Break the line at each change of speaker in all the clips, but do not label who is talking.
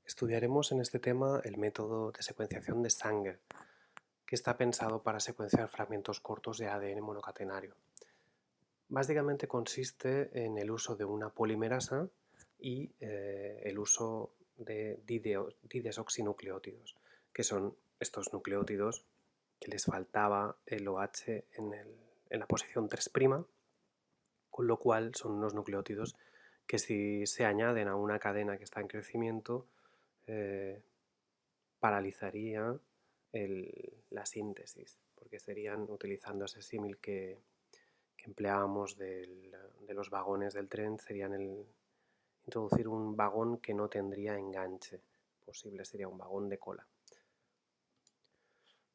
Estudiaremos en este tema el método de secuenciación de Sanger, que está pensado para secuenciar fragmentos cortos de ADN monocatenario. Básicamente consiste en el uso de una polimerasa y el uso de didesoxinucleótidos, que son estos nucleótidos que les faltaba el OH en la posición 3', con lo cual son unos nucleótidos que si se añaden a una cadena que está en crecimiento, paralizaría la síntesis, porque serían, utilizando ese símil que empleábamos de los vagones del tren, serían introducir un vagón que no tendría enganche posible, sería un vagón de cola.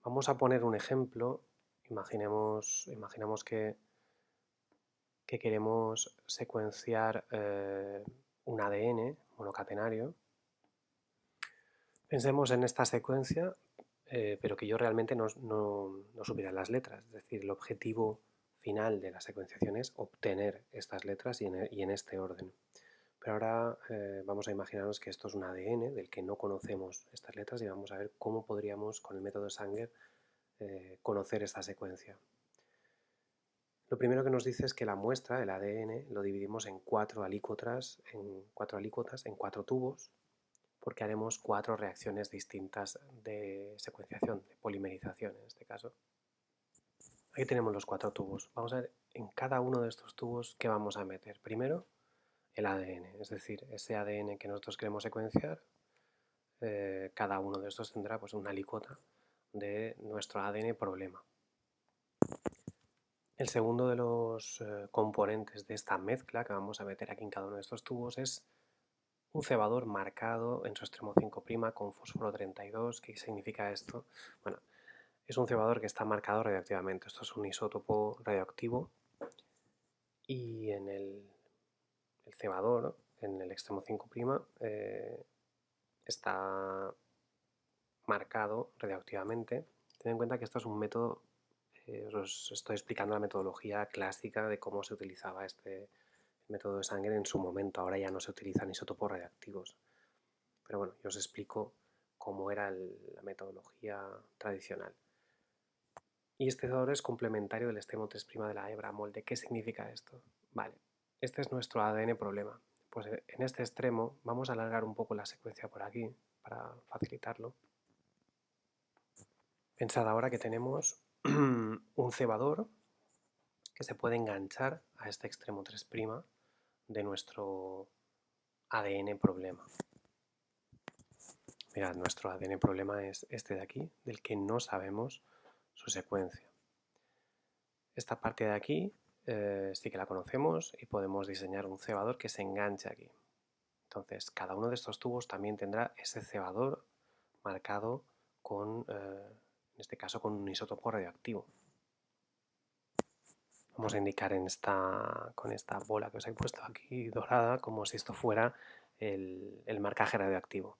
Vamos a poner un ejemplo. Imaginemos que queremos secuenciar un ADN monocatenario. Pensemos en esta secuencia, pero que yo realmente no supiera las letras. Es decir, el objetivo final de la secuenciación es obtener estas letras y en este orden. Pero ahora vamos a imaginarnos que esto es un ADN del que no conocemos estas letras y vamos a ver cómo podríamos, con el método de Sanger, conocer esta secuencia. Lo primero que nos dice es que la muestra, el ADN, lo dividimos en cuatro alícuotas, en cuatro tubos, porque haremos cuatro reacciones distintas de secuenciación, de polimerización en este caso. Aquí tenemos los cuatro tubos. Vamos a ver en cada uno de estos tubos qué vamos a meter. Primero, el ADN, es decir, ese ADN que nosotros queremos secuenciar, cada uno de estos tendrá pues, una alícuota de nuestro ADN problema. El segundo de los componentes de esta mezcla que vamos a meter aquí en cada uno de estos tubos es un cebador marcado en su extremo 5' con fósforo 32. ¿Qué significa esto? Bueno, es un cebador que está marcado radioactivamente. Esto es un isótopo radioactivo y en el cebador, en el extremo 5', está marcado radioactivamente. Ten en cuenta que esto es un método, os estoy explicando la metodología clásica de cómo se utilizaba este método de Sanger en su momento. Ahora ya no se utilizan isótopos radiactivos. Pero bueno, yo os explico cómo era la metodología tradicional. Y este cebador es complementario del extremo 3' de la hebra molde. ¿Qué significa esto? Vale, este es nuestro ADN problema. Pues en este extremo vamos a alargar un poco la secuencia por aquí para facilitarlo. Pensad ahora que tenemos un cebador que se puede enganchar a este extremo 3' de nuestro ADN problema. Mirad, nuestro ADN problema es este de aquí, del que no sabemos su secuencia. Esta parte de aquí sí que la conocemos y podemos diseñar un cebador que se enganche aquí. Entonces, cada uno de estos tubos también tendrá ese cebador marcado con, en este caso, con un isótopo radioactivo. Vamos a indicar con esta bola que os he puesto aquí dorada, como si esto fuera el marcaje radioactivo.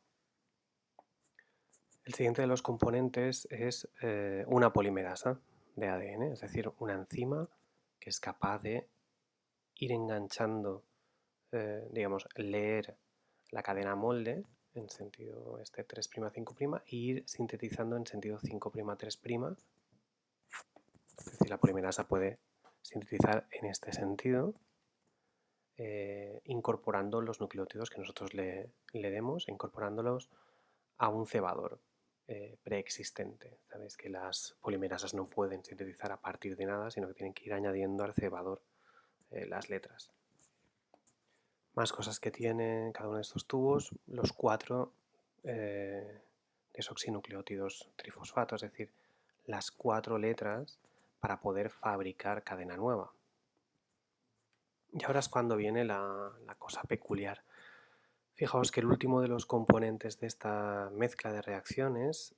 El siguiente de los componentes es una polimerasa de ADN, es decir, una enzima que es capaz de ir enganchando, digamos, leer la cadena molde en sentido 3', 5' e ir sintetizando en sentido 5', 3'. Es decir, la polimerasa puede sintetizar en este sentido, incorporando los nucleótidos que nosotros le demos, incorporándolos a un cebador preexistente. Sabéis que las polimerasas no pueden sintetizar a partir de nada, sino que tienen que ir añadiendo al cebador las letras. Más cosas que tiene cada uno de estos tubos, los cuatro desoxinucleótidos trifosfato, es decir, las cuatro letras para poder fabricar cadena nueva. Y ahora es cuando viene la cosa peculiar. Fijaos que el último de los componentes de esta mezcla de reacciones,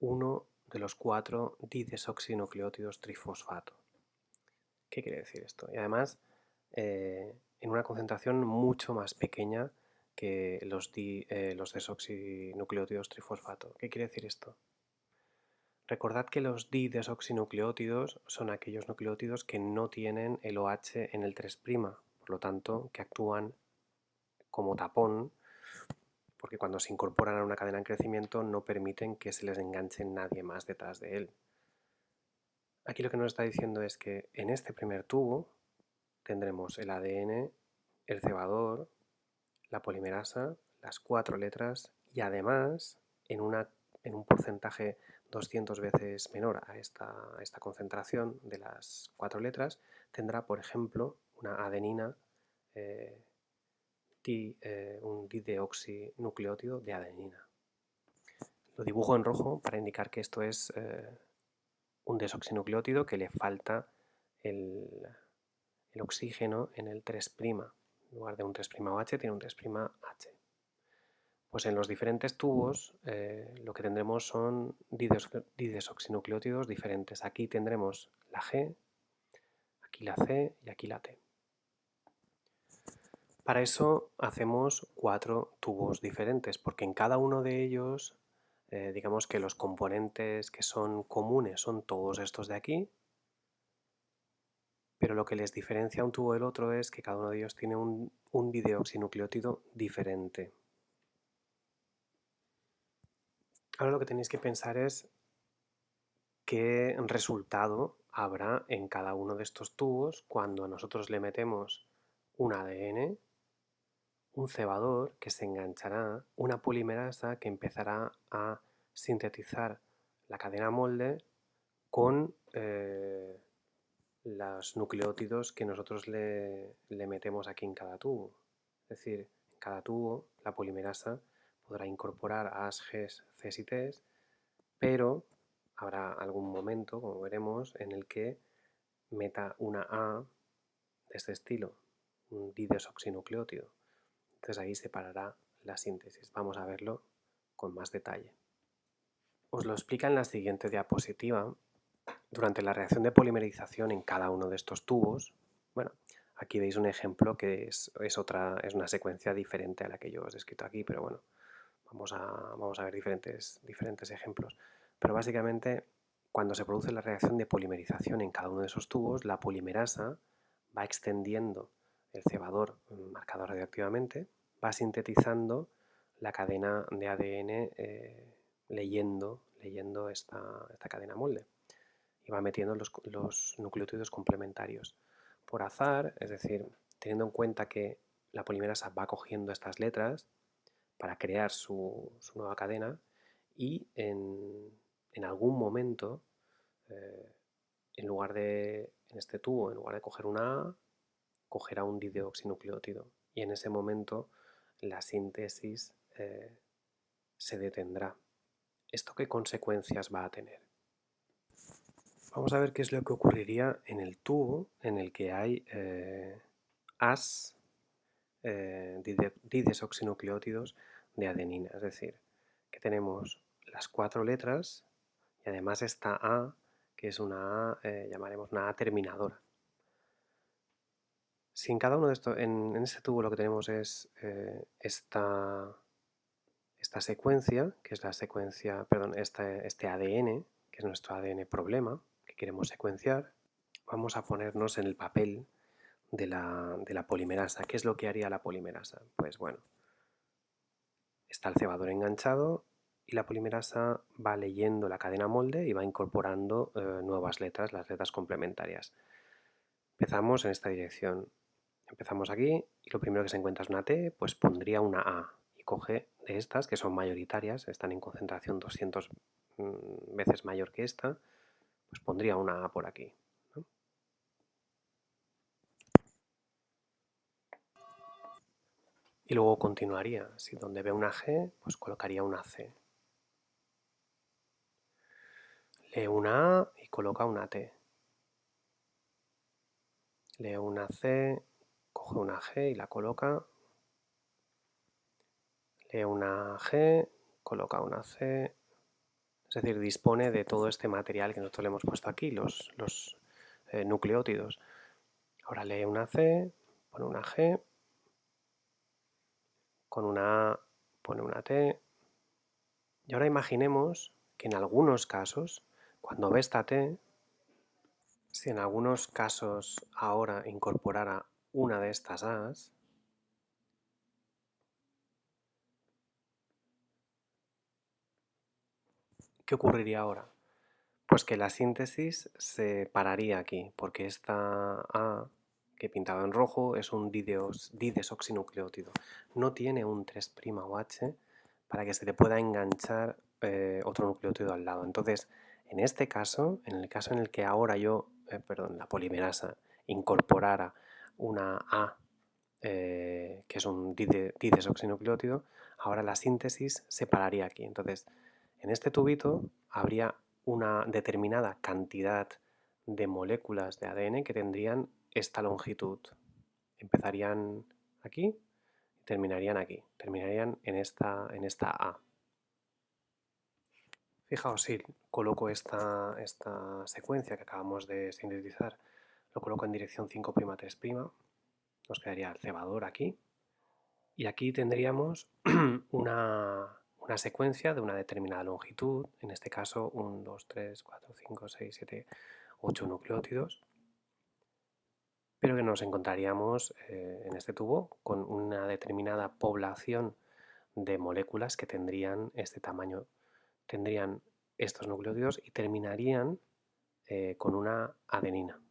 uno de los cuatro didesoxinucleótidos trifosfato. ¿Qué quiere decir esto? Y además, en una concentración mucho más pequeña que los desoxinucleótidos trifosfato. ¿Qué quiere decir esto? Recordad que los didesoxinucleótidos son aquellos nucleótidos que no tienen el OH en el 3', por lo tanto, que actúan como tapón, porque cuando se incorporan a una cadena en crecimiento no permiten que se les enganche nadie más detrás de él. Aquí lo que nos está diciendo es que en este primer tubo tendremos el ADN, el cebador, la polimerasa, las 4 letras y además en un porcentaje 200 veces menor a esta concentración de las 4 letras, tendrá, por ejemplo, una adenina, un dideoxinucleótido de adenina. Lo dibujo en rojo para indicar que esto es un desoxinucleótido que le falta el oxígeno en el 3'. En lugar de un 3'OH tiene un 3'H. Pues en los diferentes tubos lo que tendremos son didesoxinucleótidos diferentes. Aquí tendremos la G, aquí la C y aquí la T. Para eso hacemos 4 tubos diferentes, porque en cada uno de ellos, digamos que los componentes que son comunes son todos estos de aquí, pero lo que les diferencia un tubo del otro es que cada uno de ellos tiene un dideoxinucleótido diferente. Ahora lo que tenéis que pensar es qué resultado habrá en cada uno de estos tubos cuando nosotros le metemos un ADN, un cebador que se enganchará, una polimerasa que empezará a sintetizar la cadena molde con los nucleótidos que nosotros le metemos aquí en cada tubo. Es decir, en cada tubo la polimerasa podrá incorporar A's, G's, C's y T's, pero habrá algún momento, como veremos, en el que meta una A de este estilo, un didesoxinucleótido. Entonces ahí se parará la síntesis. Vamos a verlo con más detalle. Os lo explica en la siguiente diapositiva. Durante la reacción de polimerización en cada uno de estos tubos, bueno, aquí veis un ejemplo que es una secuencia diferente a la que yo os he escrito aquí, pero bueno, vamos a ver diferentes ejemplos. Pero básicamente, cuando se produce la reacción de polimerización en cada uno de esos tubos, la polimerasa va extendiendo el cebador marcado radioactivamente, va sintetizando la cadena de ADN leyendo esta cadena molde y va metiendo los nucleótidos complementarios. Por azar, es decir, teniendo en cuenta que la polimerasa va cogiendo estas letras para crear su nueva cadena y en algún momento, en este tubo, en lugar de coger una A, cogerá un dideoxinucleótido y en ese momento la síntesis se detendrá. ¿Esto qué consecuencias va a tener? Vamos a ver qué es lo que ocurriría en el tubo en el que hay As, didesoxinucleótidos de adenina. Es decir, que tenemos las 4 letras y además esta A, que es una A, llamaremos una A terminadora. Si en cada uno de estos, en este tubo lo que tenemos es esta secuencia, que es la secuencia, perdón, este ADN, que es nuestro ADN problema, que queremos secuenciar, vamos a ponernos en el papel de la polimerasa. ¿Qué es lo que haría la polimerasa? Pues bueno, está el cebador enganchado y la polimerasa va leyendo la cadena molde y va incorporando nuevas letras, las letras complementarias. Empezamos en esta dirección. Empezamos aquí y lo primero que se encuentra es una T, pues pondría una A y coge de estas, que son mayoritarias, están en concentración 200 veces mayor que esta, pues pondría una A por aquí, ¿no? Y luego continuaría. Si donde ve una G, pues colocaría una C. Lee una A y coloca una T. Lee una C, coge una G y la coloca. Lee una G, coloca una C. Es decir, dispone de todo este material que nosotros le hemos puesto aquí, los nucleótidos. Ahora lee una C, pone una G, con una A pone una T. Y ahora imaginemos que en algunos casos, cuando ve esta T, si en algunos casos ahora incorporara una de estas A's, ¿Qué ocurriría ahora? Pues que la síntesis se pararía aquí, porque esta A que he pintado en rojo es un didesoxinucleótido. No tiene un 3' OH para que se le pueda enganchar otro nucleótido al lado. Entonces, en este caso, en el caso en el que ahora la polimerasa incorporara una A que es un didesoxinucleótido, ahora la síntesis se pararía aquí. Entonces, en este tubito habría una determinada cantidad de moléculas de ADN que tendrían esta longitud. Empezarían aquí y terminarían aquí. Terminarían en esta A. Fijaos, si coloco esta secuencia que acabamos de sintetizar, lo coloco en dirección 5', 3', nos quedaría el cebador aquí. Y aquí tendríamos una secuencia de una determinada longitud, en este caso 1, 2, 3, 4, 5, 6, 7, 8 nucleótidos, pero que nos encontraríamos en este tubo con una determinada población de moléculas que tendrían este tamaño, tendrían estos nucleótidos y terminarían con una adenina.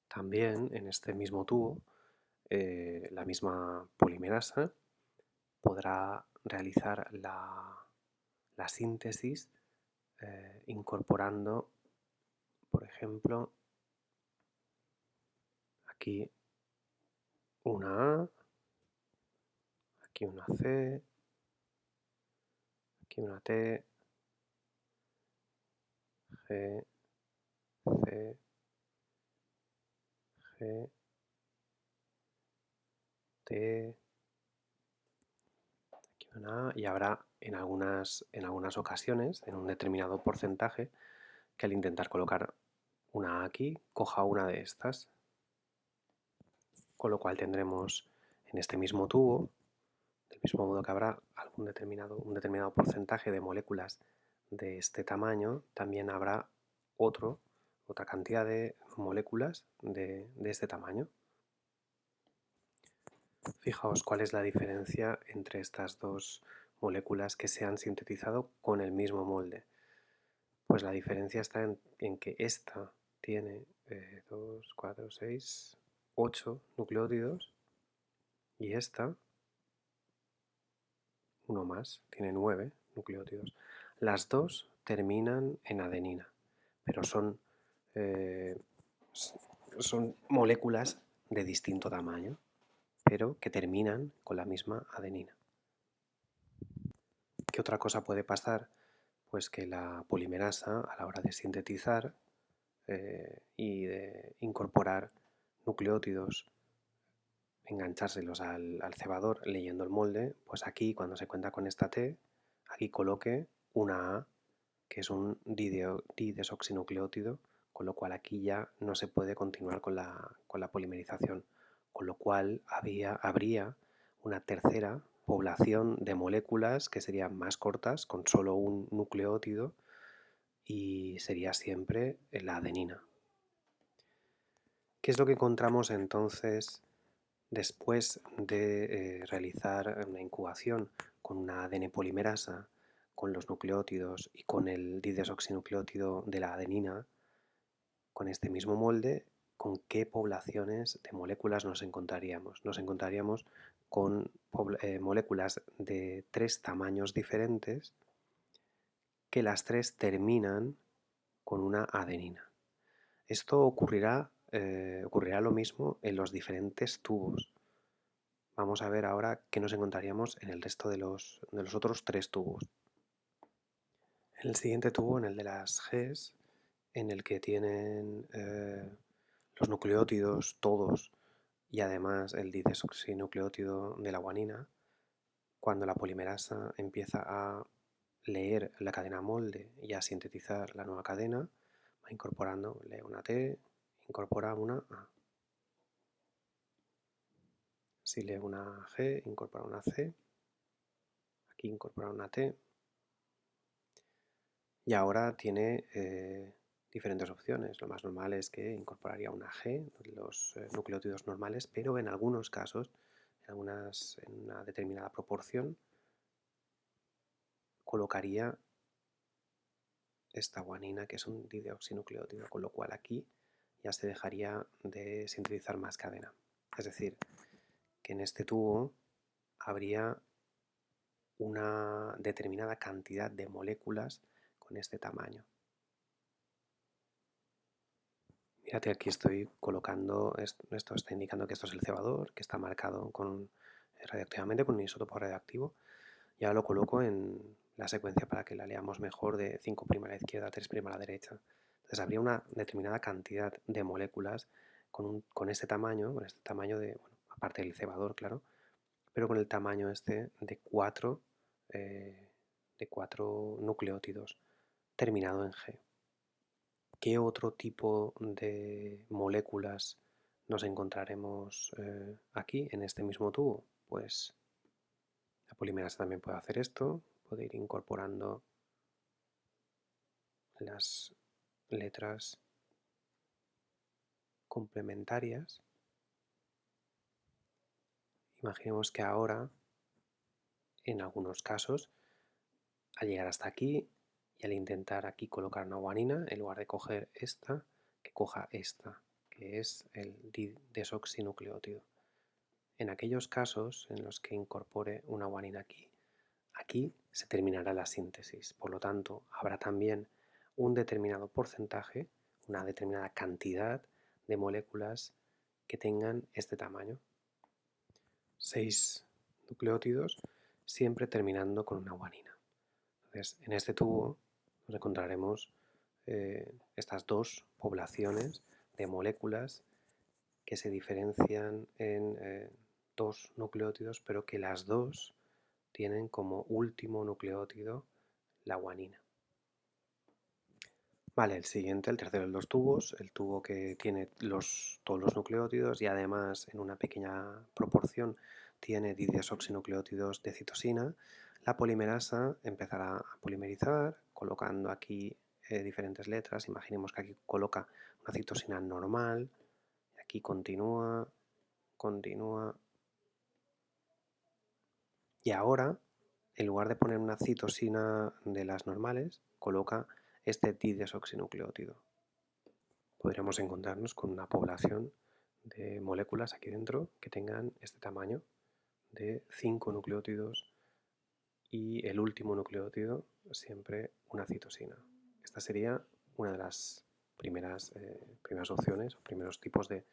También en este mismo tubo, la misma polimerasa podrá realizar la síntesis incorporando, por ejemplo, aquí una A, aquí una C, aquí una T, G, C, G, T, aquí una A, y habrá en algunas ocasiones, en un determinado porcentaje, que al intentar colocar una A aquí, coja una de estas, con lo cual tendremos en este mismo tubo, del mismo modo que habrá un determinado porcentaje de moléculas de este tamaño, también habrá otra cantidad de moléculas de este tamaño. Fijaos cuál es la diferencia entre estas dos moléculas que se han sintetizado con el mismo molde. Pues la diferencia está en que esta tiene 2, 4, 6, 8 nucleótidos y esta, uno más, tiene 9 nucleótidos. Las dos terminan en adenina, pero son moléculas de distinto tamaño, pero que terminan con la misma adenina. ¿Qué otra cosa puede pasar? Pues que la polimerasa, a la hora de sintetizar y de incorporar nucleótidos, enganchárselos al cebador leyendo el molde, pues aquí cuando se cuenta con esta T, aquí coloque una A, que es un didesoxinucleótido, con lo cual aquí ya no se puede continuar con la polimerización, con lo cual habría una tercera población de moléculas que serían más cortas, con solo un nucleótido, y sería siempre la adenina. ¿Qué es lo que encontramos entonces después de realizar una incubación con una ADN polimerasa, con los nucleótidos y con el didesoxinucleótido de la adenina, con este mismo molde? ¿Con qué poblaciones de moléculas nos encontraríamos? Nos encontraríamos con moléculas de 3 tamaños diferentes que las 3 terminan con una adenina. Esto ocurrirá lo mismo en los diferentes tubos. Vamos a ver ahora qué nos encontraríamos en el resto de los otros 3 tubos. En el siguiente tubo, en el de las Gs, en el que tienen los nucleótidos todos y además el didesoxinucleótido de la guanina, cuando la polimerasa empieza a leer la cadena molde y a sintetizar la nueva cadena, va incorporando, lee una T, incorpora una A. Si lee una G, incorpora una C, aquí incorpora una T, y ahora tiene diferentes opciones. Lo más normal es que incorporaría una G, los nucleótidos normales, pero en algunos casos, en una determinada proporción, colocaría esta guanina, que es un dideoxinucleótido, con lo cual aquí ya se dejaría de sintetizar más cadena. Es decir, que en este tubo habría una determinada cantidad de moléculas con este tamaño. Fíjate, aquí estoy colocando, esto está indicando que esto es el cebador, que está marcado radioactivamente con un isótopo radioactivo. Ya lo coloco en la secuencia para que la leamos mejor, de 5' a la izquierda, 3' a la derecha. Entonces habría una determinada cantidad de moléculas con este tamaño de, bueno, aparte del cebador, claro, pero con el tamaño este de 4 nucleótidos terminado en G. ¿Qué otro tipo de moléculas nos encontraremos aquí en este mismo tubo? Pues la polimerasa también puede hacer esto, puede ir incorporando las letras complementarias. Imaginemos que ahora, en algunos casos, al llegar hasta aquí y al intentar aquí colocar una guanina, en lugar de coger esta, que coja esta, que es el desoxinucleótido. En aquellos casos en los que incorpore una guanina aquí se terminará la síntesis. Por lo tanto, habrá también un determinado porcentaje, una determinada cantidad de moléculas que tengan este tamaño. 6 nucleótidos, siempre terminando con una guanina. Entonces, en este tubo nos encontraremos estas dos poblaciones de moléculas que se diferencian en dos nucleótidos, pero que las dos tienen como último nucleótido la guanina. Vale, el siguiente, el tercero de los tubos, el tubo que tiene todos los nucleótidos y además en una pequeña proporción tiene didesoxinucleótidos de citosina. La polimerasa empezará a polimerizar colocando aquí diferentes letras. Imaginemos que aquí coloca una citosina normal, aquí continúa, y ahora, en lugar de poner una citosina de las normales, coloca este didesoxinucleótido. Podríamos encontrarnos con una población de moléculas aquí dentro que tengan este tamaño de 5 nucleótidos y el último nucleótido siempre una citosina. Esta sería una de las primeras opciones o primeros tipos de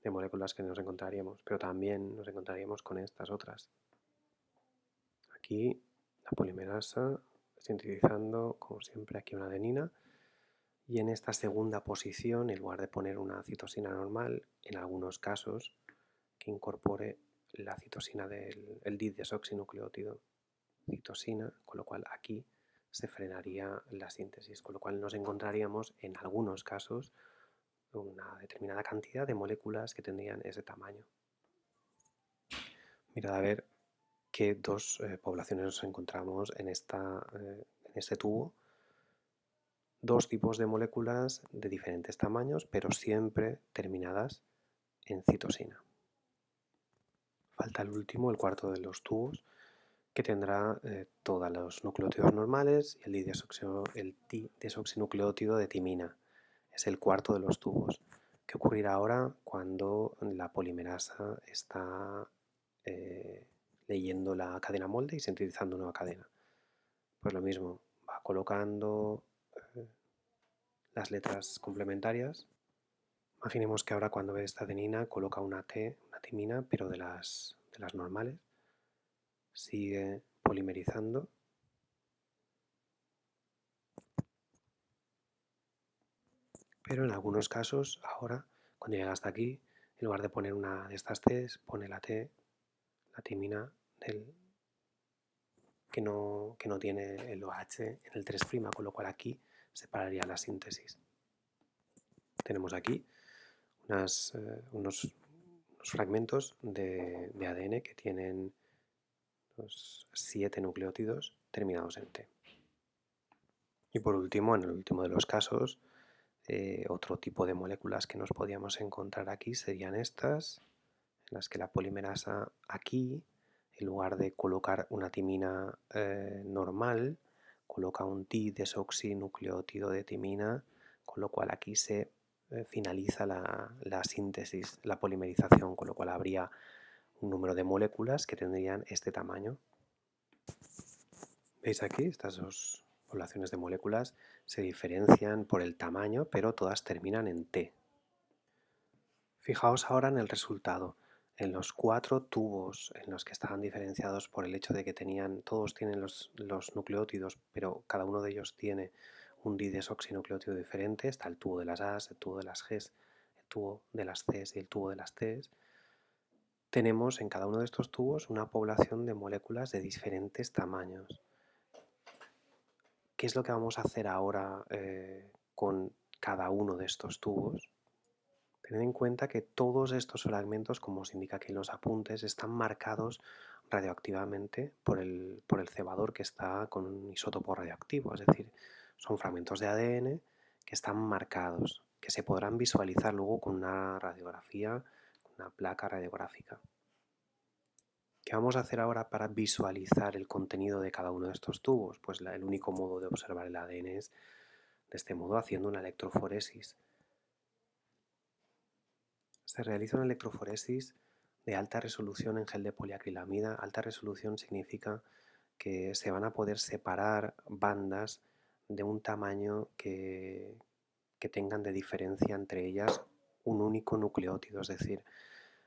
moléculas que nos encontraríamos, pero también nos encontraríamos con estas otras. Aquí la polimerasa sintetizando, como siempre, aquí una adenina, y en esta segunda posición, en lugar de poner una citosina normal, en algunos casos que incorpore la citosina del didesoxinucleótido citosina, con lo cual aquí se frenaría la síntesis, con lo cual nos encontraríamos en algunos casos una determinada cantidad de moléculas que tendrían ese tamaño. Mirad a ver qué dos poblaciones nos encontramos en este tubo. Dos tipos de moléculas de diferentes tamaños, pero siempre terminadas en citosina. Falta el último, el cuarto de los tubos, que tendrá todos los nucleótidos normales y el didesoxinucleótido de timina. Es el cuarto de los tubos. ¿Qué ocurrirá ahora cuando la polimerasa está leyendo la cadena molde y sintetizando nueva cadena? Pues lo mismo, va colocando las letras complementarias. Imaginemos que ahora cuando ve esta adenina coloca una T, una timina, pero de las normales. Sigue polimerizando. Pero en algunos casos, ahora, cuando llega hasta aquí, en lugar de poner una de estas T's, pone la T, la timina que no tiene el OH en el 3', con lo cual aquí separaría la síntesis. Tenemos aquí unos fragmentos de ADN que tienen los 7 nucleótidos terminados en T. Y por último, en el último de los casos, otro tipo de moléculas que nos podíamos encontrar aquí serían estas, en las que la polimerasa aquí, en lugar de colocar una timina normal, coloca un didesoxinucleótido de timina, con lo cual aquí se finaliza la síntesis, la polimerización, con lo cual habría un número de moléculas que tendrían este tamaño. ¿Veis aquí? Estas dos poblaciones de moléculas se diferencian por el tamaño, pero todas terminan en T. Fijaos ahora en el resultado. En los 4 tubos en los que estaban diferenciados por el hecho de que todos tienen los nucleótidos, pero cada uno de ellos tiene un didesoxinucleótido diferente, está el tubo de las A's, el tubo de las G's, el tubo de las C's y el tubo de las T's. Tenemos en cada uno de estos tubos una población de moléculas de diferentes tamaños. ¿Qué es lo que vamos a hacer ahora con cada uno de estos tubos? Tened en cuenta que todos estos fragmentos, como os indica aquí en los apuntes, están marcados radioactivamente por el cebador que está con un isótopo radioactivo, es decir, son fragmentos de ADN que están marcados, que se podrán visualizar luego con una radiografía, con una placa radiográfica. ¿Qué vamos a hacer ahora para visualizar el contenido de cada uno de estos tubos? Pues el único modo de observar el ADN es de este modo, haciendo una electroforesis. Se realiza una electroforesis de alta resolución en gel de poliacrilamida. Alta resolución significa que se van a poder separar bandas de un tamaño que tengan de diferencia entre ellas un único nucleótido, es decir,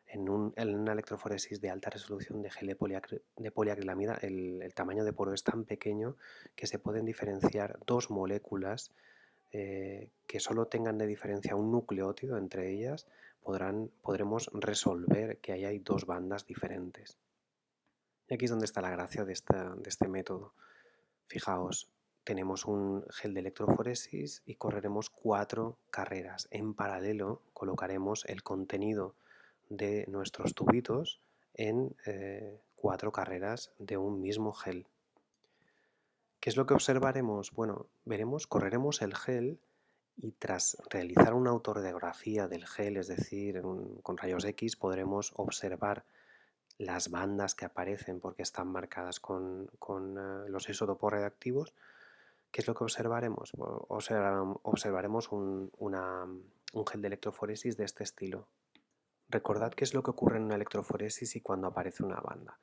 en una electroforesis de alta resolución de gel de poliacrilamida el tamaño de poro es tan pequeño que se pueden diferenciar dos moléculas que solo tengan de diferencia un nucleótido entre ellas, podremos resolver que ahí hay dos bandas diferentes. Y aquí es donde está la gracia de este método. Fijaos, tenemos un gel de electroforesis y correremos 4 carreras. En paralelo colocaremos el contenido de nuestros tubitos en 4 carreras de un mismo gel. ¿Qué es lo que observaremos? Bueno, correremos el gel y tras realizar una autoradiografía del gel, es decir, con rayos X, podremos observar las bandas que aparecen porque están marcadas con los isótopos radioactivos. ¿Qué es lo que observaremos? Bueno, observaremos un gel de electroforesis de este estilo. Recordad qué es lo que ocurre en una electroforesis y cuando aparece una banda.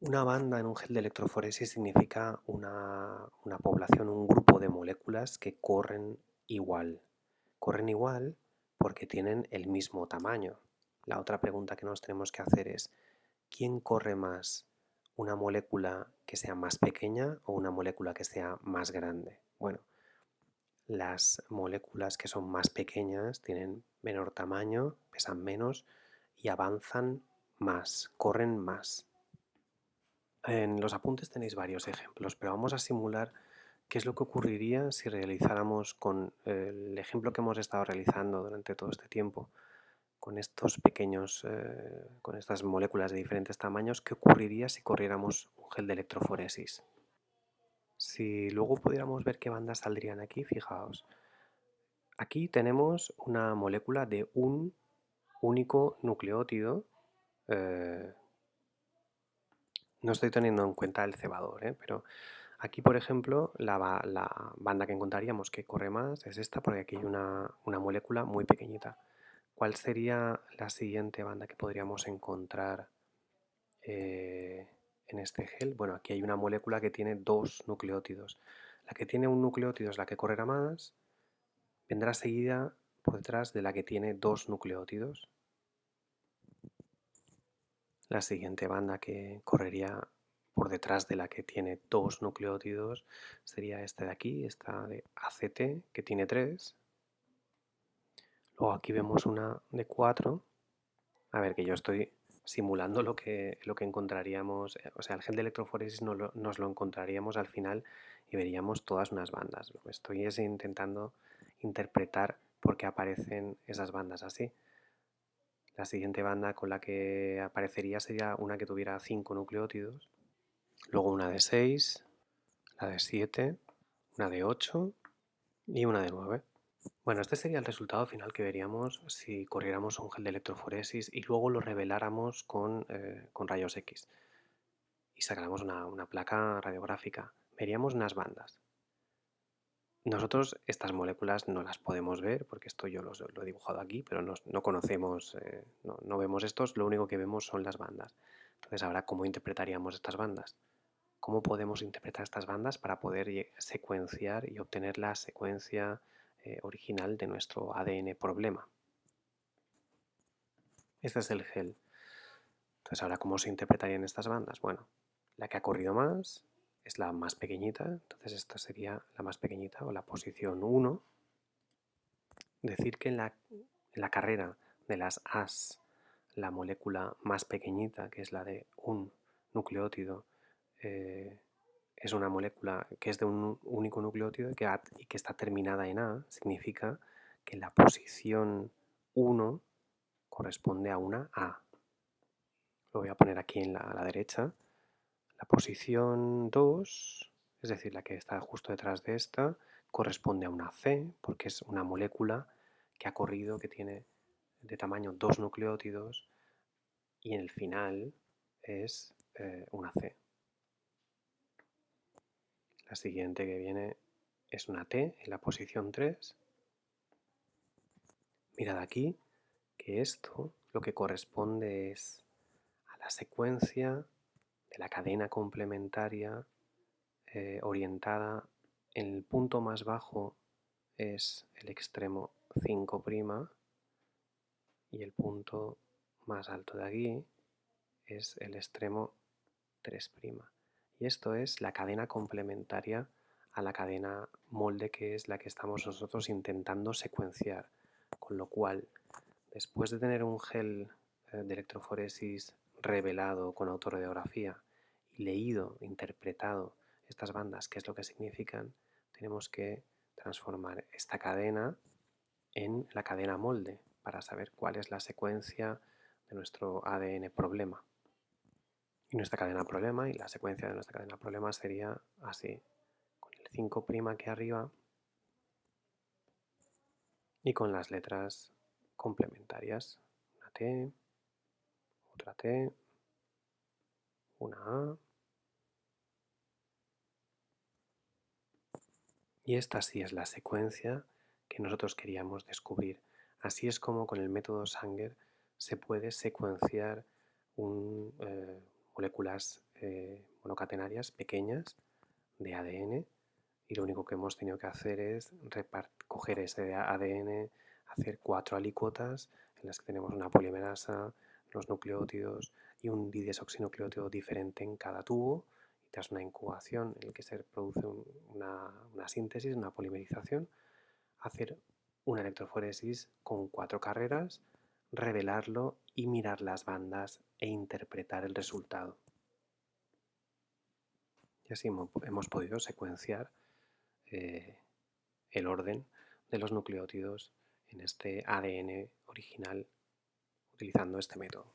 Una banda en un gel de electroforesis significa una población, un grupo de moléculas que corren igual. Corren igual porque tienen el mismo tamaño. La otra pregunta que nos tenemos que hacer es, ¿quién corre más? ¿Una molécula que sea más pequeña o una molécula que sea más grande? Bueno, las moléculas que son más pequeñas tienen menor tamaño, pesan menos y avanzan más, corren más. En los apuntes tenéis varios ejemplos, pero vamos a simular qué es lo que ocurriría si realizáramos con el ejemplo que hemos estado realizando durante todo este tiempo, con estos pequeños, con estas moléculas de diferentes tamaños, qué ocurriría si corriéramos un gel de electroforesis. Si luego pudiéramos ver qué bandas saldrían aquí, fijaos. Aquí tenemos una molécula de un único nucleótido. No estoy teniendo en cuenta el cebador, pero aquí, por ejemplo, la banda que encontraríamos que corre más es esta, porque aquí hay una molécula muy pequeñita. ¿Cuál sería la siguiente banda que podríamos encontrar en este gel? Bueno, aquí hay una molécula que tiene dos nucleótidos. La que tiene un nucleótido es la que correrá más, vendrá seguida por detrás de la que tiene dos nucleótidos. La siguiente banda que correría por detrás de la que tiene dos nucleótidos sería esta de aquí, esta de ACT, que tiene 3. Luego aquí vemos una de 4. A ver, que yo estoy simulando lo que encontraríamos, o sea, el gel de electroforesis nos lo encontraríamos al final y veríamos todas unas bandas. Lo que estoy es intentando interpretar por qué aparecen esas bandas así. La siguiente banda con la que aparecería sería una que tuviera 5 nucleótidos, luego una de 6, la de 7, una de 8 y una de 9. Bueno, este sería el resultado final que veríamos si corriéramos un gel de electroforesis y luego lo reveláramos con rayos X y sacáramos una placa radiográfica. veríamos unas bandas. Nosotros estas moléculas no las podemos ver, porque esto yo lo he dibujado aquí, pero no conocemos, no vemos estos, lo único que vemos son las bandas. Entonces ahora, ¿cómo interpretaríamos estas bandas? ¿Cómo podemos interpretar estas bandas para poder secuenciar y obtener la secuencia original de nuestro ADN problema? Este es el gel. Entonces ahora, ¿cómo se interpretarían estas bandas? Bueno, la que ha corrido más es la más pequeñita, entonces esta sería la más pequeñita o la posición 1. Decir que en la carrera de las As, la molécula más pequeñita, que es la de un nucleótido, es una molécula que es de un único nucleótido y que está terminada en A, significa que la posición 1 corresponde a una A. Lo voy a poner aquí a la derecha. La posición 2, es decir, la que está justo detrás de esta, corresponde a una C, porque es una molécula que ha corrido, que tiene de tamaño 2 nucleótidos, y en el final es una C. La siguiente que viene es una T en la posición 3. Mirad aquí que esto lo que corresponde es a la secuencia de la cadena complementaria orientada en el punto más bajo es el extremo 5' y el punto más alto de aquí es el extremo 3'. Y esto es la cadena complementaria a la cadena molde, que es la que estamos nosotros intentando secuenciar. Con lo cual, después de tener un gel de electroforesis revelado con autoradiografía y leído, interpretado estas bandas, qué es lo que significan, tenemos que transformar esta cadena en la cadena molde para saber cuál es la secuencia de nuestro ADN problema. Y nuestra cadena problema y la secuencia de nuestra cadena problema sería así, con el 5' aquí arriba y con las letras complementarias. Una T, otra T, una A. Y esta sí es la secuencia que nosotros queríamos descubrir. Así es como con el método Sanger se puede secuenciar moléculas monocatenarias pequeñas de ADN, y lo único que hemos tenido que hacer es coger ese ADN, hacer 4 alícuotas en las que tenemos una polimerasa, los nucleótidos y un didesoxinucleótido diferente en cada tubo, y tras una incubación en la que se produce una síntesis, una polimerización, hacer una electroforesis con 4 carreras, revelarlo y mirar las bandas e interpretar el resultado. Y así hemos podido secuenciar el orden de los nucleótidos en este ADN original utilizando este método.